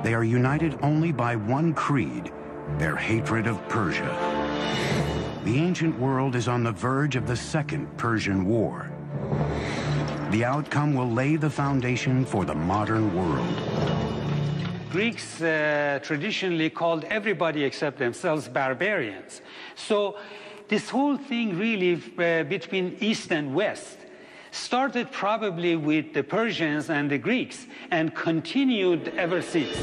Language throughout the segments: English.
They are united only by one creed, their hatred of Persia. The ancient world is on the verge of the Second Persian War. The outcome will lay the foundation for the modern world. Greeks traditionally called everybody except themselves barbarians. So this whole thing really between East and West started probably with the Persians and the Greeks and continued ever since.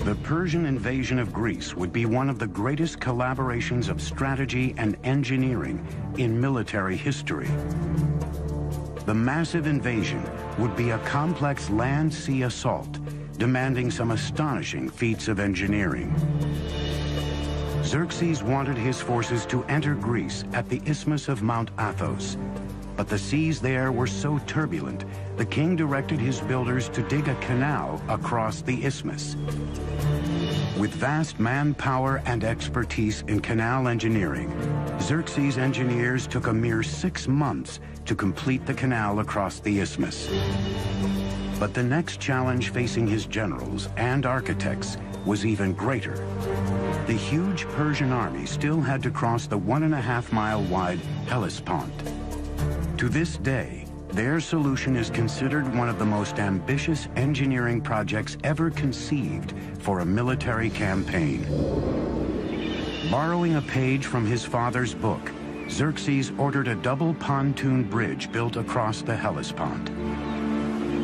The Persian invasion of Greece would be one of the greatest collaborations of strategy and engineering in military history. The massive invasion would be a complex land-sea assault, demanding some astonishing feats of engineering. Xerxes wanted his forces to enter Greece at the isthmus of Mount Athos, but the seas there were so turbulent, the king directed his builders to dig a canal across the isthmus. With vast manpower and expertise in canal engineering, Xerxes' engineers took a mere 6 months to complete the canal across the isthmus. But the next challenge facing his generals and architects was even greater. The huge Persian army still had to cross the 1.5-mile-wide Hellespont. To this day, their solution is considered one of the most ambitious engineering projects ever conceived for a military campaign. Borrowing a page from his father's book, Xerxes ordered a double pontoon bridge built across the Hellespont.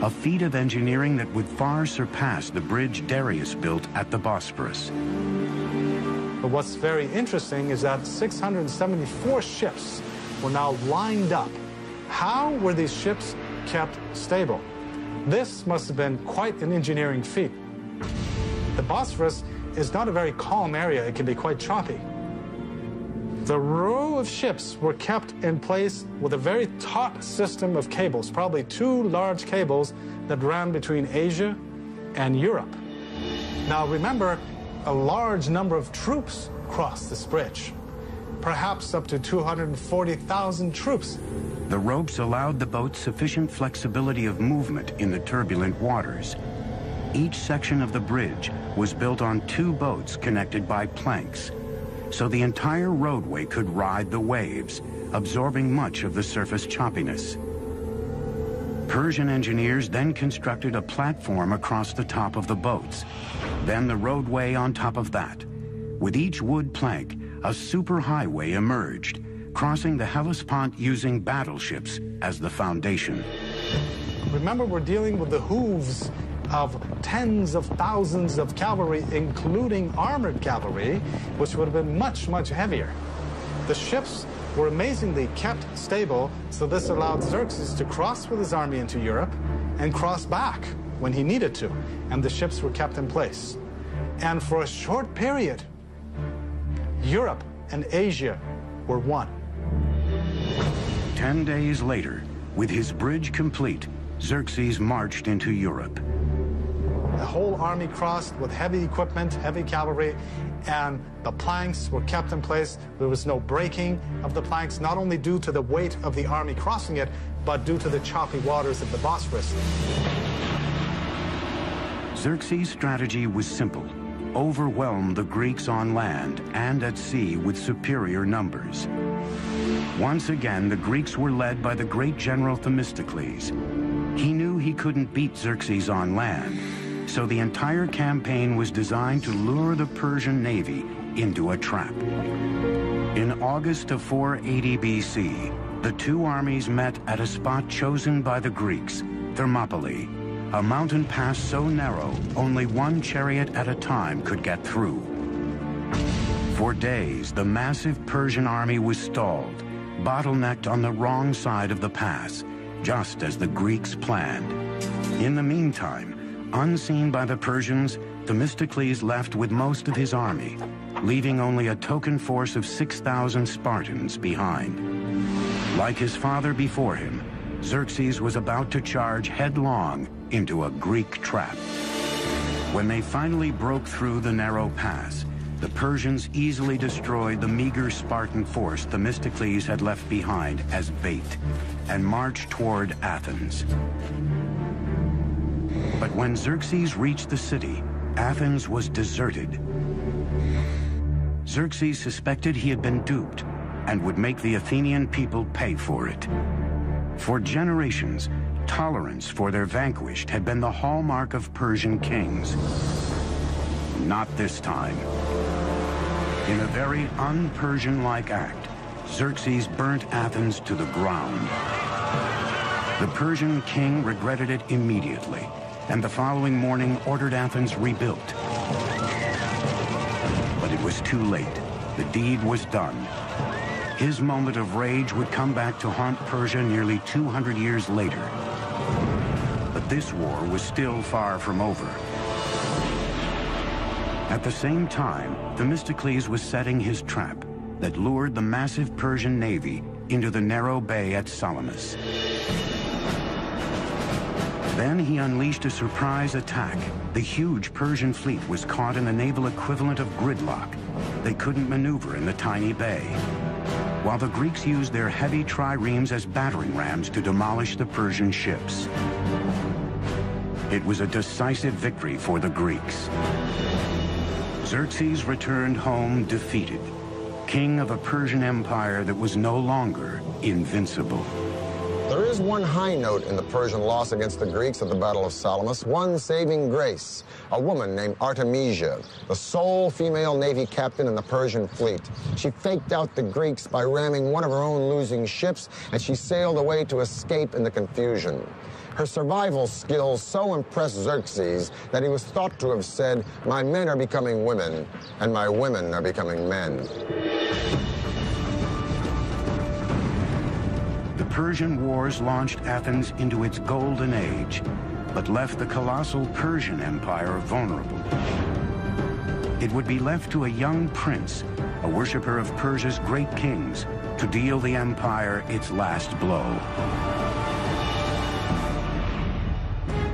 A feat of engineering that would far surpass the bridge Darius built at the Bosporus. But what's very interesting is that 674 ships were now lined up. How were these ships kept stable? This must have been quite an engineering feat. The Bosphorus is not a very calm area. It can be quite choppy. The row of ships were kept in place with a very taut system of cables, probably 2 large cables that ran between Asia and Europe. Now remember, a large number of troops crossed this bridge, perhaps up to 240,000 troops. The ropes allowed the boats sufficient flexibility of movement in the turbulent waters. Each section of the bridge was built on 2 boats connected by planks, so the entire roadway could ride the waves, absorbing much of the surface choppiness. Persian engineers then constructed a platform across the top of the boats, then the roadway on top of that. With each wood plank, a superhighway emerged, crossing the Hellespont using battleships as the foundation. Remember, we're dealing with the hooves of tens of thousands of cavalry, including armored cavalry, which would have been much, much heavier. The ships were amazingly kept stable, so this allowed Xerxes to cross with his army into Europe and cross back when he needed to, and the ships were kept in place. And for a short period, Europe and Asia were one. 10 days later, with his bridge complete, Xerxes marched into Europe. The whole army crossed with heavy equipment, heavy cavalry, and the planks were kept in place. There was no breaking of the planks, not only due to the weight of the army crossing it, but due to the choppy waters of the Bosphorus. Xerxes' strategy was simple: overwhelm the Greeks on land and at sea with superior numbers. Once again, the Greeks were led by the great general Themistocles. He knew he couldn't beat Xerxes on land, so the entire campaign was designed to lure the Persian navy into a trap. In August of 480 BC, the 2 armies met at a spot chosen by the Greeks, Thermopylae, a mountain pass so narrow only 1 chariot at a time could get through. For days, the massive Persian army was stalled, bottlenecked on the wrong side of the pass, just as the Greeks planned. In the meantime, unseen by the Persians, Themistocles left with most of his army, leaving only a token force of 6,000 Spartans behind. Like his father before him, Xerxes was about to charge headlong into a Greek trap. When they finally broke through the narrow pass, the Persians easily destroyed the meager Spartan force Themistocles had left behind as bait and marched toward Athens. But when Xerxes reached the city, Athens was deserted. Xerxes suspected he had been duped and would make the Athenian people pay for it. For generations, tolerance for their vanquished had been the hallmark of Persian kings. Not this time. In a very un-Persian-like act, Xerxes burnt Athens to the ground. The Persian king regretted it immediately, and the following morning ordered Athens rebuilt. But it was too late. The deed was done. His moment of rage would come back to haunt Persia nearly 200 years later. But this war was still far from over. At the same time, Themistocles was setting his trap that lured the massive Persian navy into the narrow bay at Salamis. Then he unleashed a surprise attack. The huge Persian fleet was caught in the naval equivalent of gridlock. They couldn't maneuver in the tiny bay, while the Greeks used their heavy triremes as battering rams to demolish the Persian ships. It was a decisive victory for the Greeks. Xerxes returned home defeated, king of a Persian empire that was no longer invincible. There is one high note in the Persian loss against the Greeks at the Battle of Salamis, one saving grace, a woman named Artemisia, the sole female navy captain in the Persian fleet. She faked out the Greeks by ramming one of her own losing ships, and she sailed away to escape in the confusion. Her survival skills so impressed Xerxes that he was thought to have said, "My men are becoming women, and my women are becoming men." The Persian wars launched Athens into its golden age, but left the colossal Persian Empire vulnerable. It would be left to a young prince, a worshiper of Persia's great kings, to deal the empire its last blow.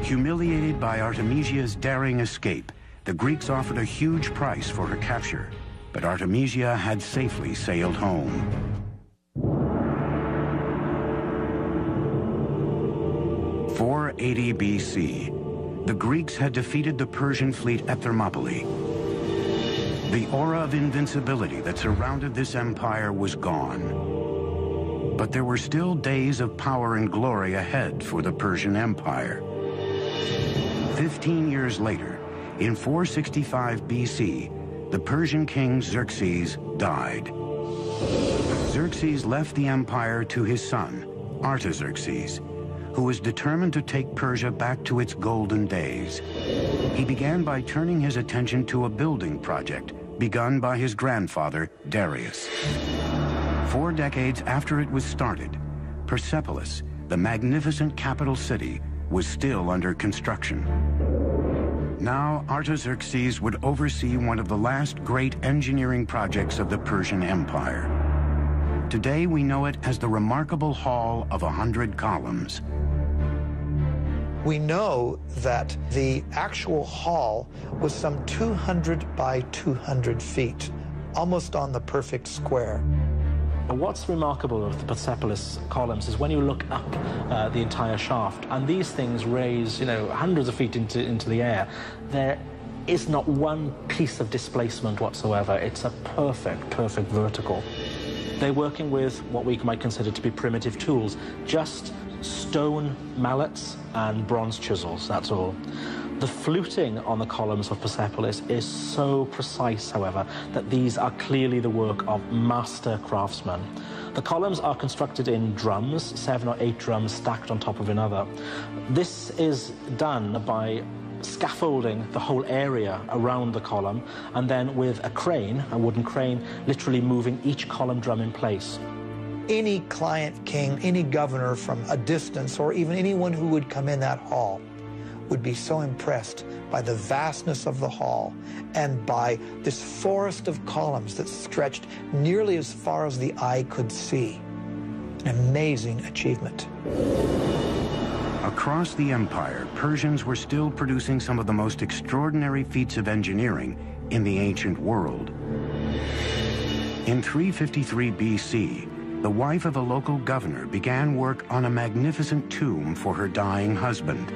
Humiliated by Artemisia's daring escape, the Greeks offered a huge price for her capture, but Artemisia had safely sailed home. 480 BC, the Greeks had defeated the Persian fleet at Thermopylae. The aura of invincibility that surrounded this empire was gone. But there were still days of power and glory ahead for the Persian Empire. 15 years later, in 465 BC, the Persian king Xerxes died. Xerxes left the empire to his son, Artaxerxes, who was determined to take Persia back to its golden days. He began by turning his attention to a building project begun by his grandfather, Darius. 4 decades after it was started, Persepolis, the magnificent capital city, was still under construction. Now, Artaxerxes would oversee one of the last great engineering projects of the Persian Empire. Today, we know it as the remarkable Hall of 100 Columns. We know that the actual hall was some 200 by 200 feet, almost on the perfect square. What's remarkable of the Persepolis columns is when you look up the entire shaft, and these things raise, hundreds of feet into the air, there is not one piece of displacement whatsoever. It's a perfect vertical. They're working with what we might consider to be primitive tools, just stone mallets and bronze chisels, that's all. The fluting on the columns of Persepolis is so precise, however, that these are clearly the work of master craftsmen. The columns are constructed in drums, 7 or 8 drums stacked on top of another. This is done by scaffolding the whole area around the column, and then with a crane, a wooden crane, literally moving each column drum in place. Any client king, any governor from a distance, or even anyone who would come in that hall, would be so impressed by the vastness of the hall and by this forest of columns that stretched nearly as far as the eye could see. An amazing achievement. Across the empire, Persians were still producing some of the most extraordinary feats of engineering in the ancient world. In 353 BC, the wife of a local governor began work on a magnificent tomb for her dying husband.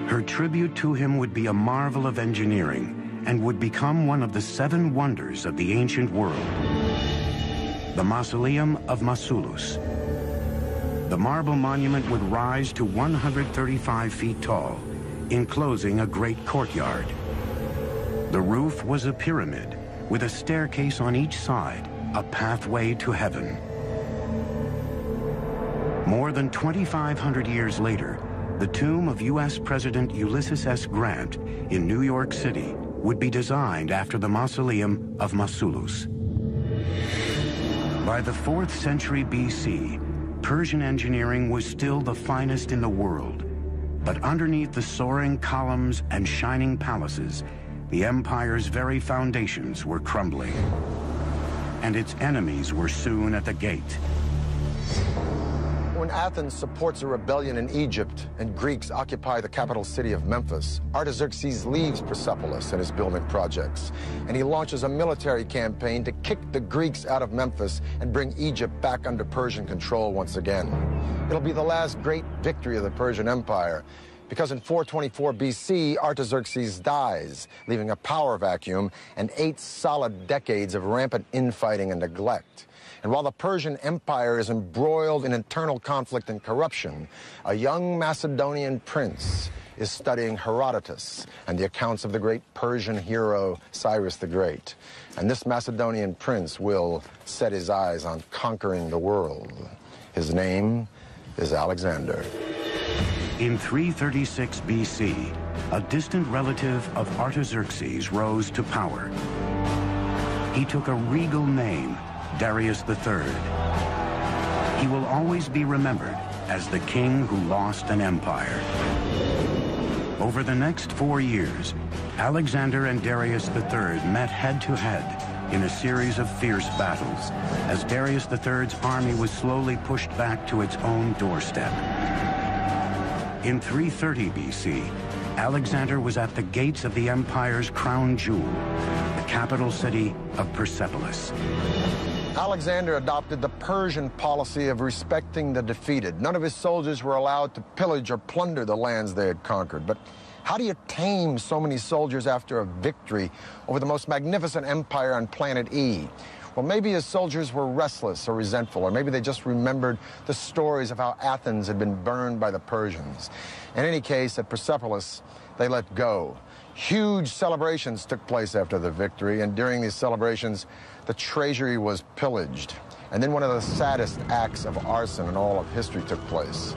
Her tribute to him would be a marvel of engineering and would become one of the 7 wonders of the ancient world. The Mausoleum of Mausolus. The marble monument would rise to 135 feet tall, enclosing a great courtyard. The roof was a pyramid with a staircase on each side, a pathway to heaven. More than 2,500 years later, the tomb of U.S. President Ulysses S. Grant in New York City would be designed after the Mausoleum of Mausolus. By the 4th century B.C., Persian engineering was still the finest in the world. But underneath the soaring columns and shining palaces, the empire's very foundations were crumbling. And its enemies were soon at the gate. When Athens supports a rebellion in Egypt and Greeks occupy the capital city of Memphis, Artaxerxes leaves Persepolis and his building projects, and he launches a military campaign to kick the Greeks out of Memphis and bring Egypt back under Persian control once again. It'll be the last great victory of the Persian Empire, because in 424 BC, Artaxerxes dies, leaving a power vacuum and 8 solid decades of rampant infighting and neglect. And while the Persian Empire is embroiled in internal conflict and corruption, a young Macedonian prince is studying Herodotus and the accounts of the great Persian hero Cyrus the Great. And this Macedonian prince will set his eyes on conquering the world. His name is Alexander. In 336 BC, a distant relative of Artaxerxes rose to power. He took a regal name, Darius III. He will always be remembered as the king who lost an empire. Over the next 4 years, Alexander and Darius III met head-to-head in a series of fierce battles, as Darius III's army was slowly pushed back to its own doorstep. In 330 BC, Alexander was at the gates of the empire's crown jewel, the capital city of Persepolis. Alexander adopted the Persian policy of respecting the defeated. None of his soldiers were allowed to pillage or plunder the lands they had conquered. But how do you tame so many soldiers after a victory over the most magnificent empire on planet E? Well, maybe his soldiers were restless or resentful, or maybe they just remembered the stories of how Athens had been burned by the Persians. In any case, at Persepolis, they let go. Huge celebrations took place after the victory, and during these celebrations, the treasury was pillaged. And then one of the saddest acts of arson in all of history took place.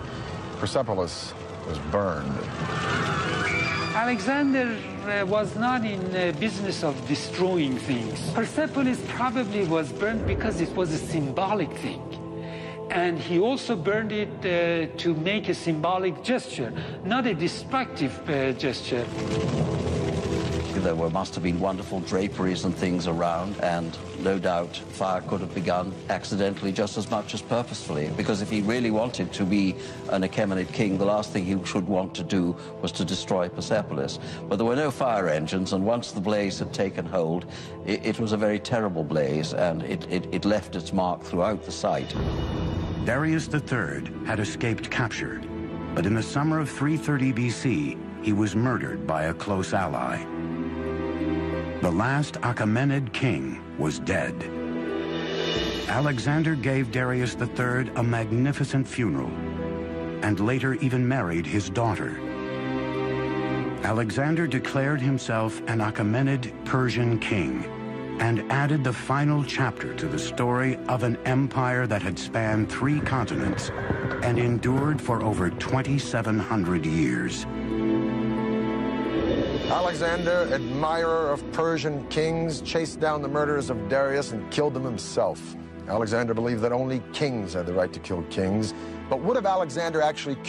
Persepolis was burned. Alexander was not in the business of destroying things. Persepolis probably was burned because it was a symbolic thing. And he also burned it to make a symbolic gesture, not a destructive gesture. There must have been wonderful draperies and things around, and no doubt fire could have begun accidentally just as much as purposefully, because if he really wanted to be an Achaemenid king, the last thing he should want to do was to destroy Persepolis. But there were no fire engines, and once the blaze had taken hold, it was a very terrible blaze, and it left its mark throughout the site. Darius III had escaped capture, but in the summer of 330 BC, he was murdered by a close ally. The last Achaemenid king was dead. Alexander gave Darius III a magnificent funeral, and later even married his daughter. Alexander declared himself an Achaemenid Persian king, and added the final chapter to the story of an empire that had spanned 3 continents and endured for over 2,700 years. Alexander, admirer of Persian kings, chased down the murderers of Darius and killed them himself. Alexander believed that only kings had the right to kill kings. But would have Alexander actually killed